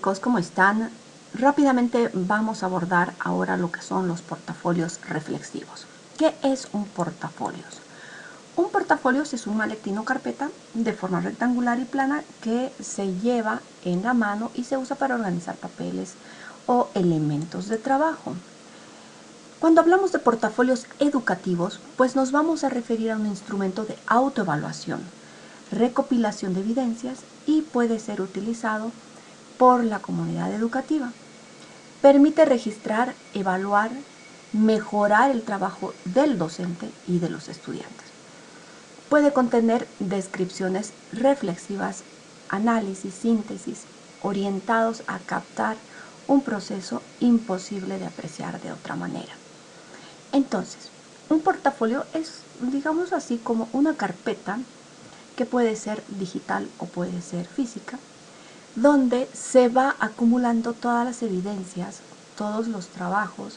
chicos, ¿cómo están? Rápidamente vamos a abordar ahora lo que son los portafolios reflexivos. ¿Qué es un portafolio? Un portafolio es un maletín o carpeta de forma rectangular y plana que se lleva en la mano y se usa para organizar papeles o elementos de trabajo. Cuando hablamos de portafolios educativos, pues nos vamos a referir a un instrumento de autoevaluación, recopilación de evidencias y puede ser utilizado por la comunidad educativa. Permite registrar, evaluar, mejorar el trabajo del docente y de los estudiantes. Puede contener descripciones reflexivas, análisis, síntesis, orientados a captar un proceso imposible de apreciar de otra manera. Entonces, un portafolio es, digamos así, como una carpeta que puede ser digital o puede ser física, donde se va acumulando todas las evidencias, todos los trabajos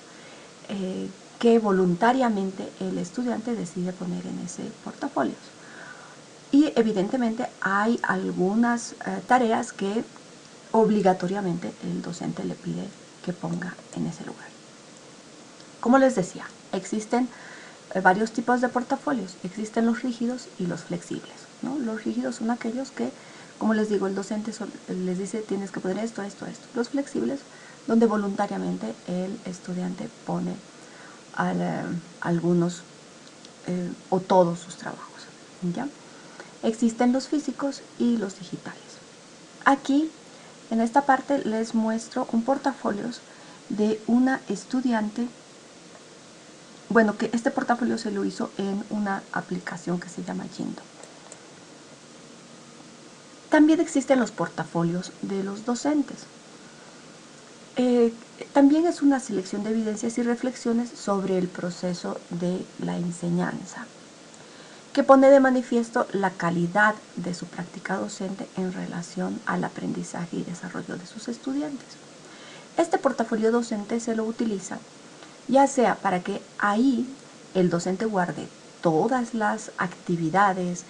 que voluntariamente el estudiante decide poner en ese portafolio. Y evidentemente hay algunas tareas que obligatoriamente el docente le pide que ponga en ese lugar. Como les decía, existen varios tipos de portafolios. Existen los rígidos y los flexibles, ¿no? Los rígidos son aquellos que, como les digo, el docente les dice tienes que poner esto, esto, esto. Los flexibles, donde voluntariamente el estudiante pone algunos o todos sus trabajos, ¿ya? Existen los físicos y los digitales. Aquí, en esta parte, les muestro un portafolio de una estudiante. Bueno, que este portafolio se lo hizo en una aplicación que se llama Jindo. También existen los portafolios de los docentes. También es una selección de evidencias y reflexiones sobre el proceso de la enseñanza, que pone de manifiesto la calidad de su práctica docente en relación al aprendizaje y desarrollo de sus estudiantes. Este portafolio docente se lo utiliza ya sea para que ahí el docente guarde todas las actividades,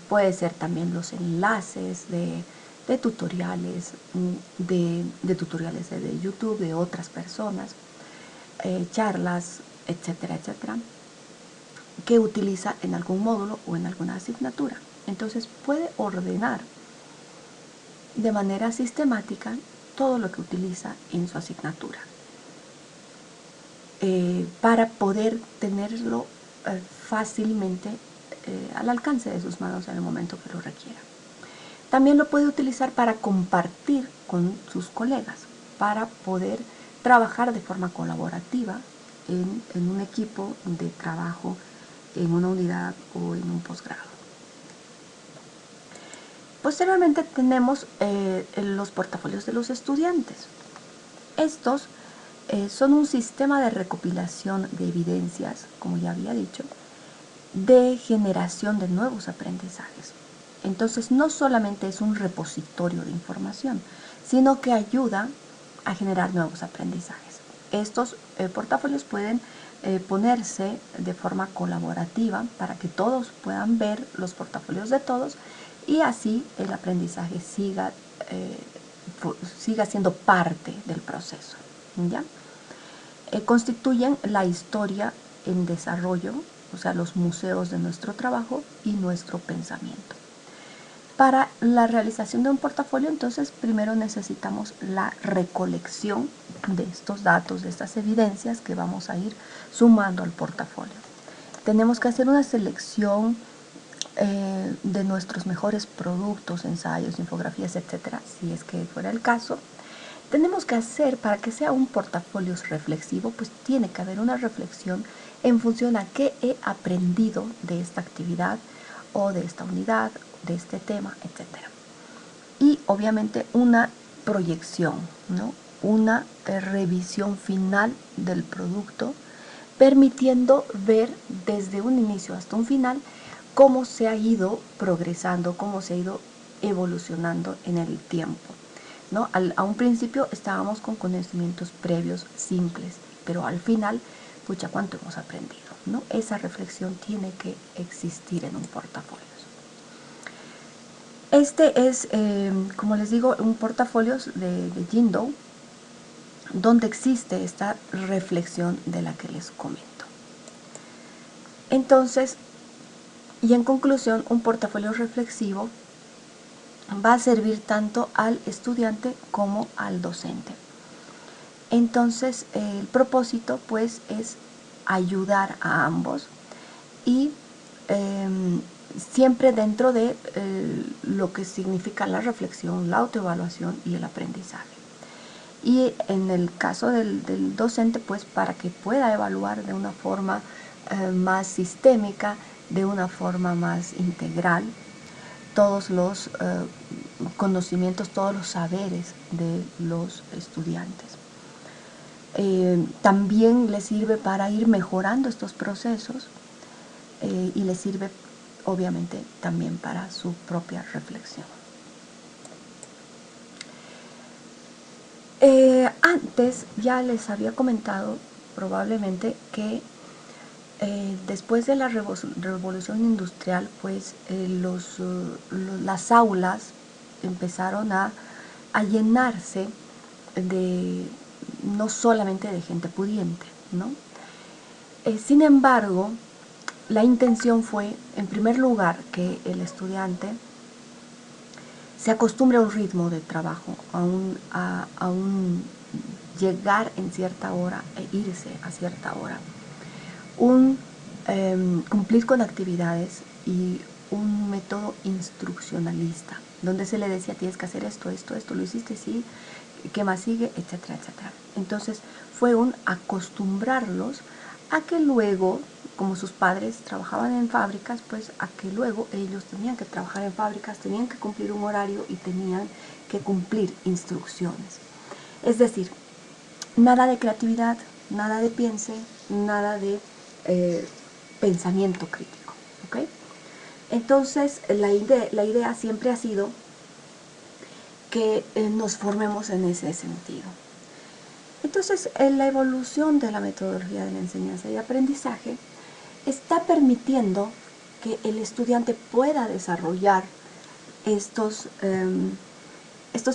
puede ser también los enlaces de tutoriales, de tutoriales de YouTube, de otras personas, charlas, etcétera, etcétera, que utiliza en algún módulo o en alguna asignatura. Entonces puede ordenar de manera sistemática todo lo que utiliza en su asignatura. Para poder tenerlo fácilmente al alcance de sus manos en el momento que lo requiera. También lo puede utilizar para compartir con sus colegas, para poder trabajar de forma colaborativa en un equipo de trabajo, en una unidad o en un posgrado. Posteriormente tenemos los portafolios de los estudiantes. Estos son un sistema de recopilación de evidencias, como ya había dicho, de generación de nuevos aprendizajes. Entonces no solamente es un repositorio de información, sino que ayuda a generar nuevos aprendizajes. Estos portafolios pueden ponerse de forma colaborativa para que todos puedan ver los portafolios de todos y así el aprendizaje siga siendo parte del proceso, ¿ya? Constituyen la historia en desarrollo, o sea, los museos de nuestro trabajo y nuestro pensamiento. Para la realización de un portafolio, entonces, primero necesitamos la recolección de estos datos, de estas evidencias que vamos a ir sumando al portafolio. Tenemos que hacer una selección de nuestros mejores productos, ensayos, infografías, etcétera, si es que fuera el caso. Tenemos que hacer, para que sea un portafolio reflexivo, pues tiene que haber una reflexión en función a qué he aprendido de esta actividad o de esta unidad, de este tema, etc. Y obviamente una proyección, ¿no? Una revisión final del producto, permitiendo ver desde un inicio hasta un final cómo se ha ido progresando, cómo se ha ido evolucionando en el tiempo, ¿no? A un principio estábamos con conocimientos previos simples, pero al final, pucha, ¿cuánto hemos aprendido? ¿No? Esa reflexión tiene que existir en un portafolio. Este es, como les digo, un portafolios de Jingdou, donde existe esta reflexión de la que les comento. Entonces, y en conclusión, un portafolio reflexivo va a servir tanto al estudiante como al docente. Entonces, el propósito pues es ayudar a ambos y siempre dentro de lo que significa la reflexión, la autoevaluación y el aprendizaje. Y en el caso del docente, pues para que pueda evaluar de una forma más sistémica, de una forma más integral, todos los conocimientos, todos los saberes de los estudiantes. También les sirve para ir mejorando estos procesos y les sirve obviamente también para su propia reflexión. Antes ya les había comentado probablemente que después de la revolución industrial, pues las aulas empezaron a llenarse de no solamente de gente pudiente, ¿no? Sin embargo, la intención fue, en primer lugar, que el estudiante se acostumbre a un ritmo de trabajo, a un llegar en cierta hora e irse a cierta hora. Cumplir con actividades y un método instruccionalista, donde se le decía tienes que hacer esto, lo hiciste, sí, ¿qué más sigue? Etcétera, etcétera. Entonces fue un acostumbrarlos a que luego, como sus padres trabajaban en fábricas, pues a que luego ellos tenían que trabajar en fábricas, tenían que cumplir un horario y tenían que cumplir instrucciones. Es decir, nada de creatividad, nada de piense, nada de pensamiento crítico, ¿ok? Entonces la idea siempre ha sido que nos formemos en ese sentido. Entonces la evolución de la metodología de la enseñanza y aprendizaje está permitiendo que el estudiante pueda desarrollar estos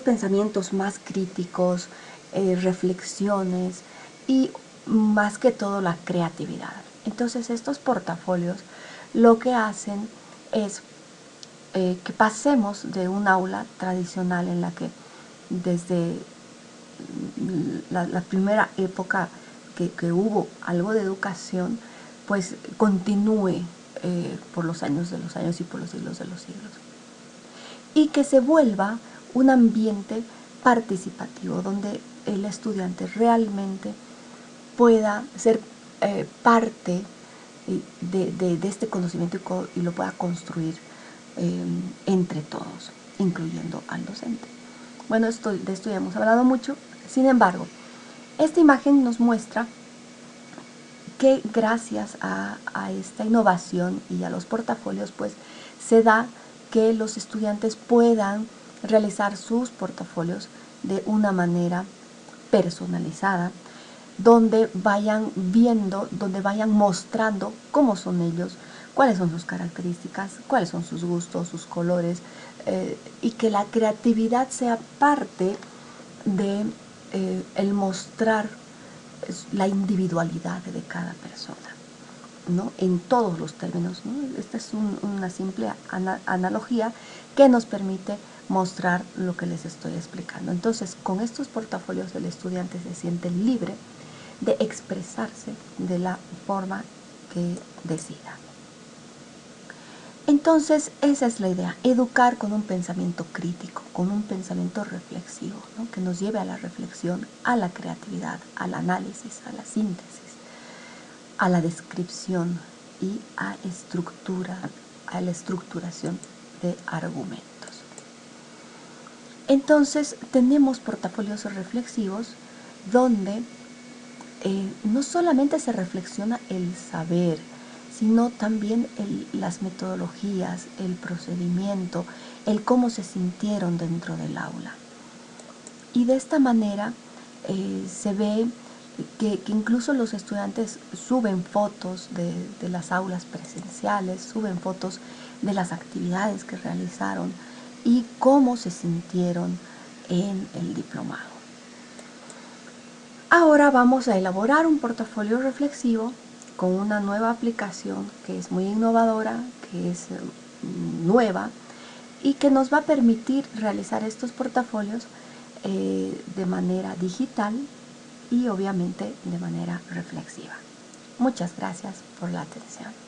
pensamientos más críticos, reflexiones y más que todo la creatividad. Entonces estos portafolios lo que hacen es que pasemos de un aula tradicional en la que desde la primera época que hubo algo de educación, pues continúe por los años de los años y por los siglos de los siglos. Y que se vuelva un ambiente participativo donde el estudiante realmente pueda ser parte de este conocimiento y lo pueda construir entre todos, incluyendo al docente. Bueno, de esto ya hemos hablado mucho. Sin embargo, esta imagen nos muestra que gracias a esta innovación y a los portafolios, pues se da que los estudiantes puedan realizar sus portafolios de una manera personalizada, donde vayan viendo, donde vayan mostrando cómo son ellos, cuáles son sus características, cuáles son sus gustos, sus colores, y que la creatividad sea parte de el mostrar la individualidad de cada persona, ¿no? En todos los términos, ¿no? Esta es una simple analogía que nos permite mostrar lo que les estoy explicando. Entonces, con estos portafolios el estudiante se siente libre de expresarse de la forma que decida. Entonces, esa es la idea, educar con un pensamiento crítico, con un pensamiento reflexivo, ¿no? Que nos lleve a la reflexión, a la creatividad, al análisis, a la síntesis, a la descripción y a la estructuración de argumentos. Entonces, tenemos portafolios reflexivos donde no solamente se reflexiona el saber, sino también las metodologías, el procedimiento, el cómo se sintieron dentro del aula. Y de esta manera se ve que incluso los estudiantes suben fotos de las aulas presenciales, suben fotos de las actividades que realizaron y cómo se sintieron en el diplomado. Ahora vamos a elaborar un portafolio reflexivo con una nueva aplicación que es muy innovadora, que es nueva y que nos va a permitir realizar estos portafolios de manera digital y obviamente de manera reflexiva. Muchas gracias por la atención.